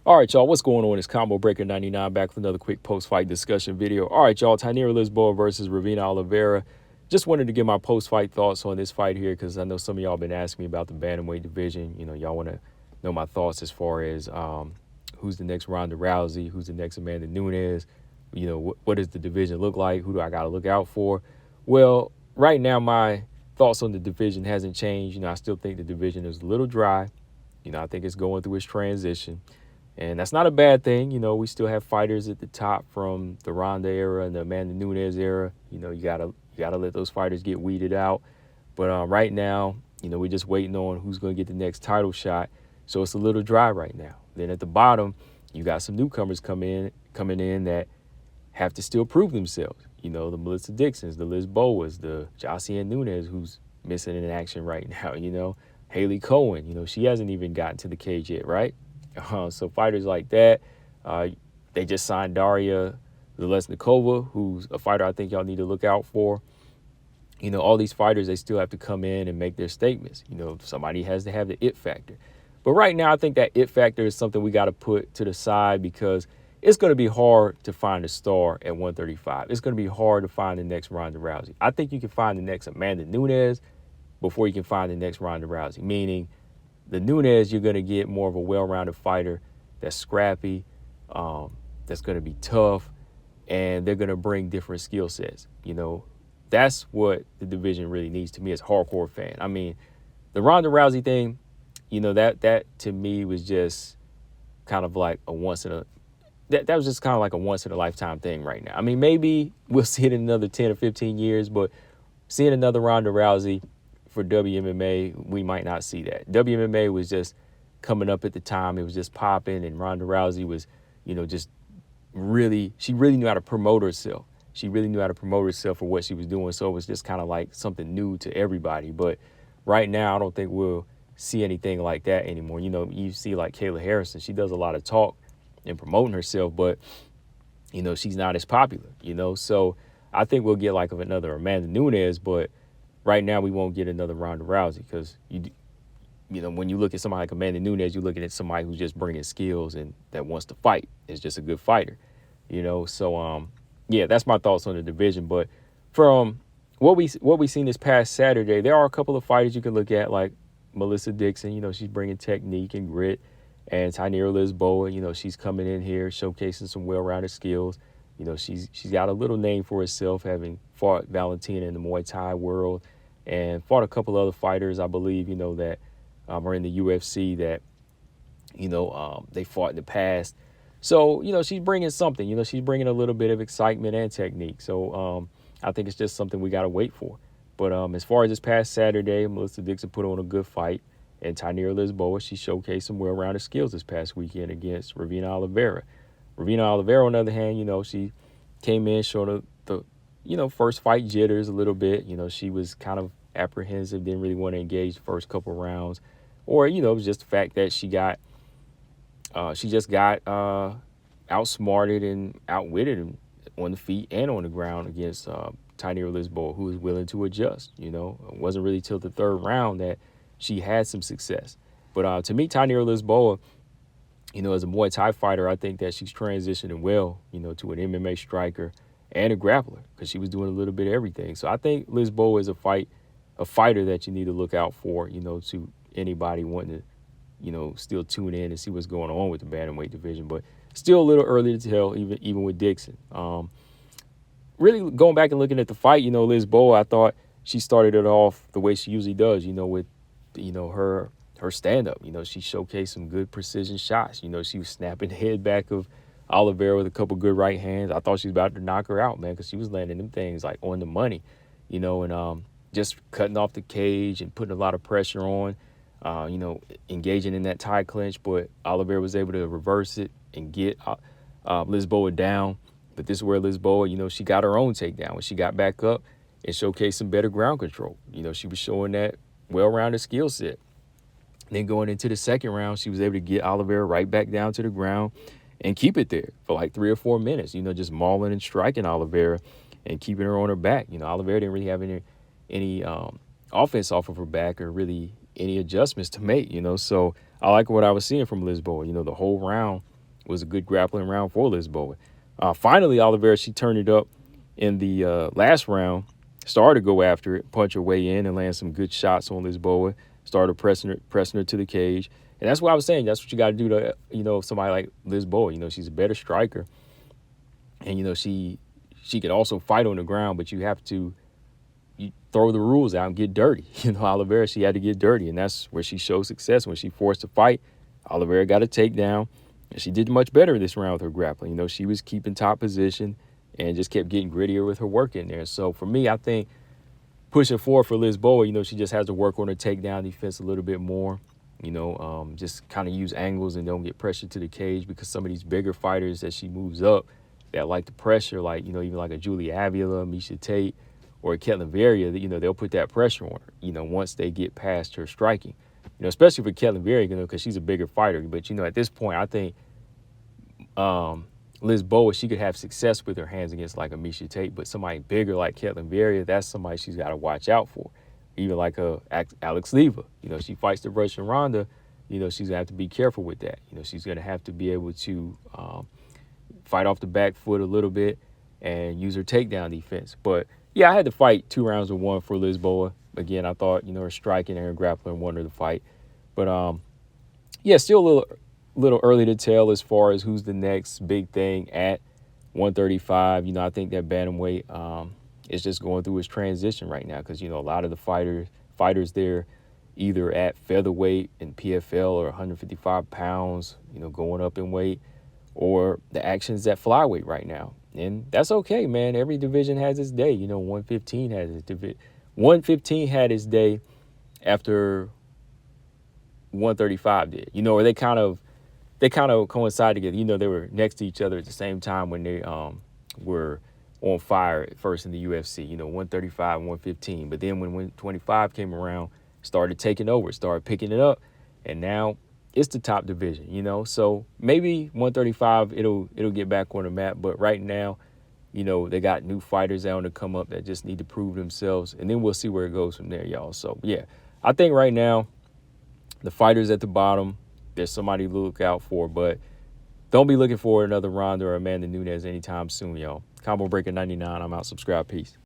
All right, y'all, what's going on? It's Combo Breaker 99 back with another quick post-fight discussion video. All right, y'all, Tainara Lisboa versus Ravena Oliveira. Just wanted to get my post-fight thoughts on this fight here because I know some of y'all been asking me about the bantamweight division. Y'all want to know my thoughts as far as who's the next Ronda Rousey, who's the next Amanda Nunes. What does the division look like? Who do I got to look out for? Well, right now, my thoughts on the division hasn't changed. I still think the division is a little dry. I think it's going through its transition. And that's not a bad thing. We still have fighters at the top from the Ronda era and the Amanda Nunes era. You gotta let those fighters get weeded out. But right now, we're just waiting on who's going to get the next title shot. So it's a little dry right now. Then at the bottom, you got some newcomers coming in that have to still prove themselves. The Melissa Dixons, the Lisboas, the Josiane Nunes, who's missing in action right now. Haley Cohen, she hasn't even gotten to the cage yet, right? So fighters like that, they just signed Daria Zeleznikova, who's a fighter I think y'all need to look out for. All these fighters, they still have to come in and make their statements. Somebody has to have the it factor. But right now, I think that it factor is something we got to put to the side because it's going to be hard to find a star at 135. It's going to be hard to find the next Ronda Rousey. I think you can find the next Amanda Nunes before you can find the next Ronda Rousey, meaning the Nunes, you're going to get more of a well-rounded fighter that's scrappy, that's going to be tough, and they're going to bring different skill sets. That's what the division really needs to me as a hardcore fan. I mean, the Ronda Rousey thing, that to me was just kind of like a that was just kind of like a once in a lifetime thing right now. I mean, maybe we'll see it in another 10 or 15 years, but seeing another Ronda Rousey for WMMA, we might not see that. WMMA was just coming up at the time. It was just popping, and Ronda Rousey was, just she really knew how to promote herself. She really knew how to promote herself for what she was doing, so it was just kind of like something new to everybody. But right now, I don't think we'll see anything like that anymore. You see like Kayla Harrison, she does a lot of talk and promoting herself, but, she's not as popular, So I think we'll get like another Amanda Nunes, but right now, we won't get another Ronda Rousey because, when you look at somebody like Amanda Nunes, you're looking at somebody who's just bringing skills and that wants to fight. Is just a good fighter, So, yeah, that's my thoughts on the division. But from what we seen this past Saturday, there are a couple of fighters you can look at, like Melissa Dixon. She's bringing technique and grit. And Tainara Lisboa, she's coming in here showcasing some well-rounded skills. She's got a little name for herself, having fought Valentina in the Muay Thai world and fought a couple other fighters, I believe, that are in the UFC that, they fought in the past. So, she's bringing something. She's bringing a little bit of excitement and technique. So I think it's just something we got to wait for. But as far as this past Saturday, Melissa Dixon put on a good fight. And Tainara Lisboa, she showcased some well-rounded skills this past weekend against Ravena Oliveira. Ravena Oliveira, on the other hand, she came in, showed the first fight jitters a little bit. She was kind of apprehensive, didn't really want to engage the first couple rounds. Or, it was just the fact that she just got outsmarted and outwitted on the feet and on the ground against Tainara Lisboa, who was willing to adjust. It wasn't really till the third round that she had some success. But to me, Tainara Lisboa, as a Muay Thai fighter, I think that she's transitioning well, to an MMA striker and a grappler because she was doing a little bit of everything. So I think Lisboa is a fighter that you need to look out for, to anybody wanting to, still tune in and see what's going on with the bantamweight division. But still a little early to tell, even with Dixon. Really going back and looking at the fight, Lisboa, I thought she started it off the way she usually does, with, her stand-up. She showcased some good precision shots. She was snapping the head back of Oliveira with a couple good right hands. I thought she was about to knock her out, man, because she was landing them things like on the money, and just cutting off the cage and putting a lot of pressure on, engaging in that tie clinch. But Oliveira was able to reverse it and get Lisboa down. But this is where Lisboa, she got her own takedown. When she got back up and showcased some better ground control, she was showing that well-rounded skill set. Then going into the second round, she was able to get Oliveira right back down to the ground and keep it there for like 3 or 4 minutes, just mauling and striking Oliveira and keeping her on her back. Oliveira didn't really have any offense off of her back or really any adjustments to make, So I like what I was seeing from Lisboa. The whole round was a good grappling round for Lisboa. Finally, Oliveira, she turned it up in the last round, started to go after it, punch her way in and land some good shots on Lisboa, started pressing her to the cage. And that's what I was saying. That's what you got to do to, somebody like Lisboa. She's a better striker. And, she can also fight on the ground, but you have to throw the rules out and get dirty. Oliveira, she had to get dirty, and that's where she showed success. When she forced a fight, Oliveira got a takedown, and she did much better this round with her grappling. She was keeping top position and just kept getting grittier with her work in there. So for me, I think pushing forward for Lisboa, she just has to work on her takedown defense a little bit more. Just kind of use angles and don't get pressure to the cage, because some of these bigger fighters as she moves up that like the pressure, like, even like a Julia Avila, Miesha Tate, or Ketlen Vieira, they'll put that pressure on her, once they get past her striking, especially for Ketlen Vieira, because she's a bigger fighter. But, at this point, I think Lisboa, she could have success with her hands against like a Miesha Tate, but somebody bigger like Ketlen Vieira, that's somebody she's got to watch out for. Even like Alex Leva, she fights the Russian Ronda, she's going to have to be careful with that. She's going to have to be able to fight off the back foot a little bit and use her takedown defense. But yeah, I had to fight 2 rounds of 1 for Lisboa. Again, I thought, her striking and her grappling won her the fight. But yeah, still a little early to tell as far as who's the next big thing at 135. I think that bantamweight is just going through its transition right now, because, a lot of the fighters there either at featherweight and PFL or 155 pounds, going up in weight, or the action's at flyweight right now. And that's okay, man. Every division has its day. 115 has its division. 115 had its day after 135 did. Or they kind of coincide together. They were next to each other at the same time when they were on fire at first in the UFC. 135 and 115. But then when 125 came around, started taking over, started picking it up, and now it's the top division, so maybe 135, it'll get back on the map. But right now, they got new fighters out to come up that just need to prove themselves, and then we'll see where it goes from there, y'all. So yeah, I think right now the fighters at the bottom, there's somebody to look out for, but don't be looking for another Ronda or Amanda Nunes anytime soon, y'all. Combo Breaker 99, I'm out. Subscribe. Peace.